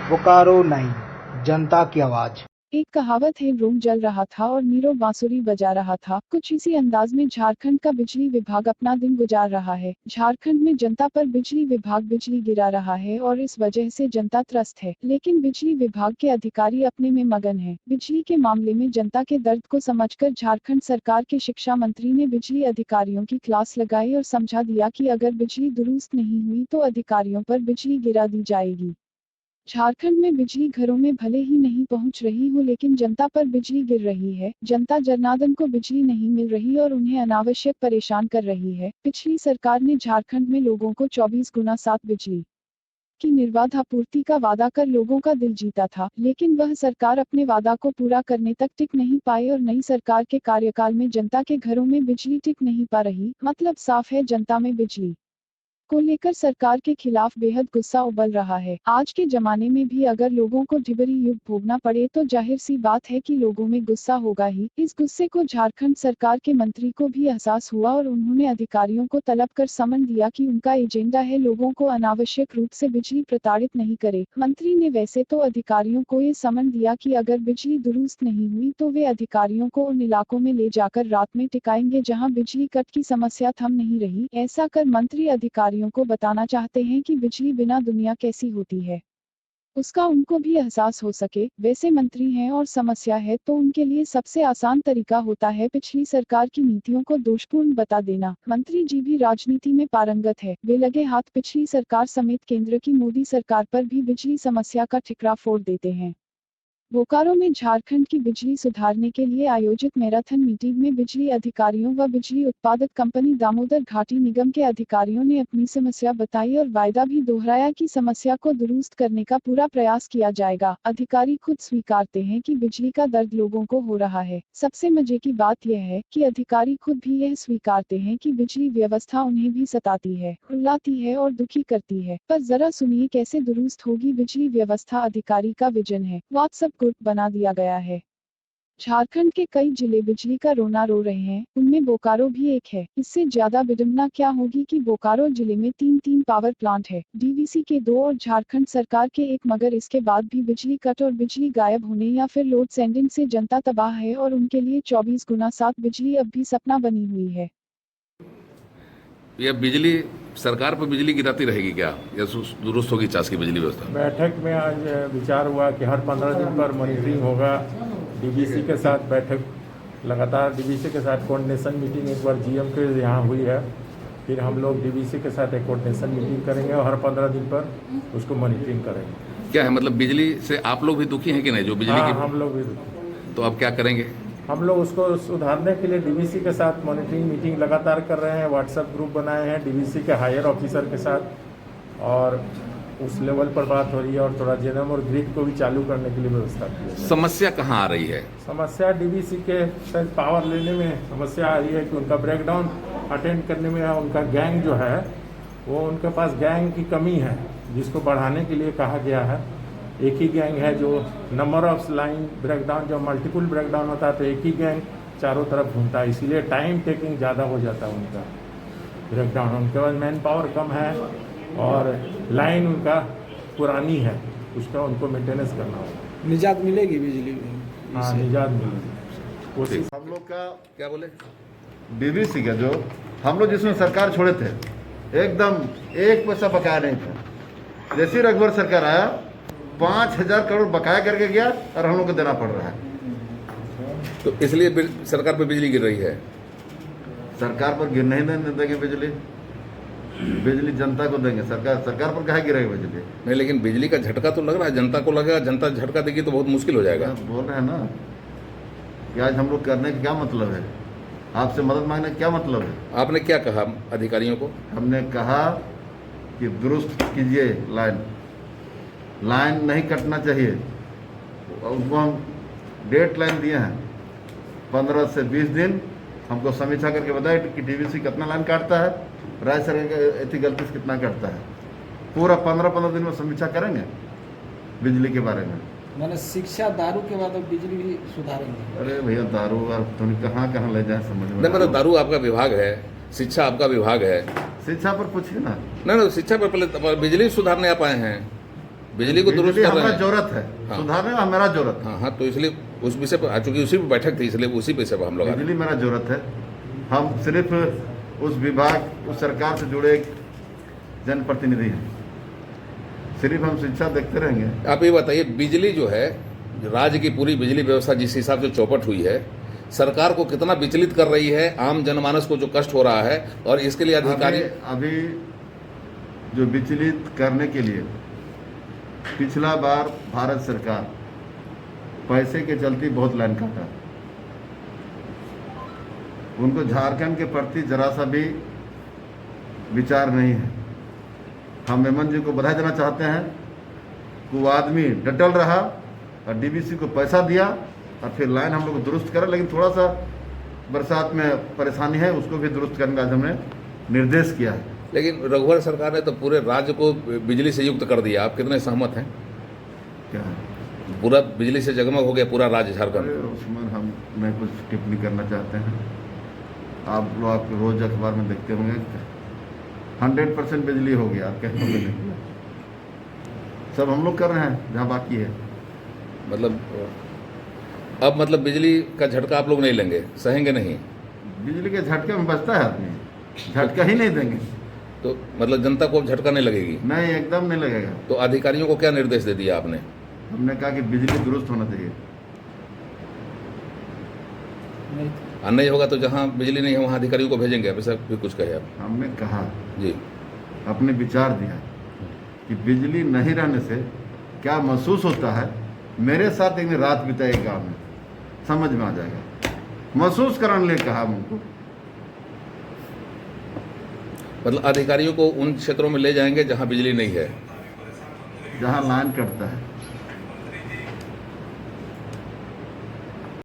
बोकारो 9 जनता की आवाज। एक कहावत है, रोम जल रहा था और नीरव बांसुरी बजा रहा था। कुछ इसी अंदाज में झारखंड का बिजली विभाग अपना दिन गुजार रहा है। झारखंड में जनता पर बिजली विभाग बिजली गिरा रहा है और इस वजह से जनता त्रस्त है, लेकिन बिजली विभाग के अधिकारी अपने में मगन है। बिजली के मामले में जनता के दर्द को समझकर झारखंड सरकार के शिक्षा मंत्री ने बिजली अधिकारियों की क्लास लगाई और समझा दिया कि अगर बिजली दुरुस्त नहीं हुई तो अधिकारियों पर बिजली गिरा दी जाएगी। झारखंड में बिजली घरों में भले ही नहीं पहुंच रही हो, लेकिन जनता पर बिजली गिर रही है। जनता जनार्दन को बिजली नहीं मिल रही और उन्हें अनावश्यक परेशान कर रही है। पिछली सरकार ने झारखंड में लोगों को 24x7 बिजली की निर्बाध आपूर्ति का वादा कर लोगों का दिल जीता था, लेकिन वह सरकार अपने वादा को पूरा करने तक टिक नहीं पाई और नई सरकार के कार्यकाल में जनता के घरों में बिजली टिक नहीं पा रही। मतलब साफ है, जनता में बिजली को लेकर सरकार के खिलाफ बेहद गुस्सा उबल रहा है। आज के जमाने में भी अगर लोगों को ढिबरी युग भोगना पड़े तो जाहिर सी बात है कि लोगों में गुस्सा होगा ही। इस गुस्से को झारखंड सरकार के मंत्री को भी एहसास हुआ और उन्होंने अधिकारियों को तलब कर समन दिया कि उनका एजेंडा है लोगों को अनावश्यक रूप से बिजली प्रताड़ित नहीं करे। मंत्री ने वैसे तो अधिकारियों को ये समन दिया कि अगर बिजली दुरुस्त नहीं हुई तो वे अधिकारियों को उन इलाकों में ले जाकर रात में टिकाएंगे जहां बिजली कट की समस्या थम नहीं रही। ऐसा कर मंत्री अधिकारियों को बताना चाहते हैं कि बिजली बिना दुनिया कैसी होती है, उसका उनको भी एहसास हो सके। वैसे मंत्री हैं और समस्या है तो उनके लिए सबसे आसान तरीका होता है पिछली सरकार की नीतियों को दोषपूर्ण बता देना। मंत्री जी भी राजनीति में पारंगत है, वे लगे हाथ पिछली सरकार समेत केंद्र की मोदी सरकार पर भी बिजली समस्या का ठिकरा फोड़ देते हैं। बोकारो में झारखंड की बिजली सुधारने के लिए आयोजित मैराथन मीटिंग में बिजली अधिकारियों व बिजली उत्पादक कंपनी दामोदर घाटी निगम के अधिकारियों ने अपनी समस्या बताई और वायदा भी दोहराया कि समस्या को दुरुस्त करने का पूरा प्रयास किया जाएगा। अधिकारी खुद स्वीकारते हैं कि बिजली का दर्द लोगों को हो रहा है। सबसे मजे की बात यह है कि अधिकारी खुद भी यह स्वीकारते हैं कि बिजली व्यवस्था उन्हें भी सताती है, रुलाती है और दुखी करती है। पर जरा सुनिए कैसे दुरुस्त होगी बिजली व्यवस्था। अधिकारी का विजन है, व्हाट्सएप ग्रुप बना दिया गया है। झारखंड के कई जिले बिजली का रोना रो रहे हैं, उनमें बोकारो भी एक है। इससे ज्यादा विडंबना क्या होगी कि बोकारो जिले में तीन पावर प्लांट है, डीवीसी के 2 और झारखंड सरकार के 1, मगर इसके बाद भी बिजली कट और बिजली गायब होने या फिर लोड शेडिंग से जनता तबाह है और उनके लिए 24x7 बिजली अब भी सपना बनी हुई है। यह बिजली सरकार पर बिजली गिराती रहेगी क्या, या दुरुस्त होगी चास की बिजली व्यवस्था? बैठक में आज विचार हुआ कि हर 15 दिन पर मॉनिटरिंग होगा। डीवीसी के साथ बैठक, लगातार डीवीसी के साथ कोऑर्डिनेशन मीटिंग एक बार जीएम के यहाँ हुई है, फिर हम लोग डीवीसी के साथ एक कोऑर्डिनेशन मीटिंग करेंगे और हर 15 दिन पर उसको मॉनिटरिंग करेंगे। क्या है मतलब, बिजली से आप लोग भी दुखी हैं कि नहीं? जो बिजली हाँ, की हम लोग भी दुखी। तो अब क्या करेंगे? हम लोग उसको सुधारने के लिए डीवीसी के साथ मॉनिटरिंग मीटिंग लगातार कर रहे हैं। व्हाट्सएप ग्रुप बनाए हैं डीवीसी के हायर ऑफिसर के साथ, और उस लेवल पर बात हो रही है और थोड़ा जेनम और ग्रिड को भी चालू करने के लिए व्यवस्था की है। समस्या कहाँ आ रही है? समस्या डीवीसी के शायद पावर लेने में समस्या आ रही है कि उनका ब्रेकडाउन अटेंड करने में उनका गैंग जो है वो, उनके पास गैंग की कमी है, जिसको बढ़ाने के लिए कहा गया है। एक ही गैंग है जो नंबर ऑफ लाइन ब्रेकडाउन, जो मल्टीपल ब्रेकडाउन होता है तो एक ही गैंग चारों तरफ घूमता है, इसीलिए टाइम टेकिंग ज़्यादा हो जाता है उनका ब्रेकडाउन। उनके पास मैन पावर कम है और लाइन उनका पुरानी है, उसका उनको मेंटेनेंस करना होगा। निजात मिलेगी बिजली? हाँ, निजात मिलेगी। कोशिश हम लोग का क्या बोले? डीवीसी का जो हम लोग जिसमें सरकार छोड़े थे, एकदम 1 पैसा बकाया नहीं था। जैसी रघुवर सरकार आया 5,000 करोड़ बकाया करके गया और हम लोग को देना पड़ रहा है। तो इसलिए सरकार पर बिजली गिर रही है? सरकार पर गिरने ही नहीं देंगे बिजली, बिजली जनता को देंगे। सरकार पर काहे गिरेगी बिजली? नहीं, लेकिन बिजली का झटका तो लग रहा है, जनता को लगेगा। जनता झटका देगी तो बहुत मुश्किल हो जाएगा। बोल रहे हैं ना कि आज हम लोग करने का क्या मतलब है, आपसे मदद मांगने का क्या मतलब है? आपने क्या कहा अधिकारियों को? हमने कहा कि दुरुस्त कीजिए, लाइन नहीं कटना चाहिए। उनको हम डेट लाइन दिए हैं 15 से 20 दिन, हमको समीक्षा करके बताए कि डीवीसी कितना लाइन काटता है, राज्य सरकार इतनी गलती से कितना काटता है। पूरा 15 दिन में समीक्षा करेंगे बिजली के बारे में। मैंने शिक्षा दारू के बाद अब बिजली भी सुधारेंगे। अरे भैया, दारू और तुम कहाँ ले जाए समझ में नहीं, मतलब दारू आपका विभाग है, शिक्षा आपका विभाग है। शिक्षा पर पूछिए ना। नहीं, शिक्षा पर पहले बिजली सुधारने आप आए हैं। बिजली को दुरुस्त कर रहे हमारा हैं। जरूरत है, हाँ। सुधारने का मेरा जरूरत है। हाँ हाँ, तो इसलिए उस विषय पर, चूंकि उसी पर बैठक थी, इसलिए उसी पे सब हम लोग आ रहे हैं। बिजली मेरा जरूरत है। हम सिर्फ उस विभाग, उस सरकार से जुड़े एक जनप्रतिनिधि हैं, सिर्फ हम शिक्षा देखते रहेंगे। आप ये बताइए, बिजली जो है, राज्य की पूरी बिजली व्यवस्था जिस हिसाब से चौपट हुई है, सरकार को कितना विचलित कर रही है, आम जनमानस को जो कष्ट हो रहा है, और इसके लिए अधिकारी अभी जो विचलित करने के लिए पिछला बार भारत सरकार पैसे के चलते बहुत लाइन काटा। उनको झारखंड के प्रति जरा सा भी विचार नहीं है। हम हेमंत जी को बधाई देना चाहते हैं कि वो आदमी डटल रहा और डीवीसी को पैसा दिया और फिर लाइन हम लोग दुरुस्त करें, लेकिन थोड़ा सा बरसात में परेशानी है, उसको भी दुरुस्त करने का आज हमने निर्देश किया है। लेकिन रघुवर सरकार ने तो पूरे राज्य को बिजली से युक्त कर दिया। आप कितने सहमत हैं? क्या है? पूरा बिजली से जगमग हो गया पूरा राज्य झारखंड। अरे उसमें हम नहीं कुछ टिप्पणी करना चाहते हैं। आप लोग आप रोज अखबार में देखते होंगे 100% बिजली हो गया, आप कहते होंगे नहीं। सब हम लोग कर रहे हैं जहाँ बाकी है। मतलब अब मतलब बिजली का झटका आप लोग नहीं लेंगे, सहेंगे नहीं? बिजली के झटके में बचता है आदमी, झटका ही नहीं देंगे। तो मतलब जनता को अब झटका नहीं लगेगी? नहीं, एकदम नहीं लगेगा। तो अधिकारियों को क्या निर्देश दे दिया आपने? हमने कहा कि बिजली दुरुस्त होना चाहिए। नहीं और नहीं होगा तो जहाँ बिजली नहीं है वहाँ अधिकारियों को भेजेंगे? अब ऐसा भी कुछ कहे आप? हमने कहा, जी, अपने विचार दिया कि बिजली नहीं रहने से क्या महसूस होता है। मेरे साथ एक रात बिताई गाँव में, समझ में आ जाएगा। महसूस कराने लिए कहा हमको। मतलब अधिकारियों को उन क्षेत्रों में ले जाएंगे जहाँ बिजली नहीं है? जहाँ लाइन कटता है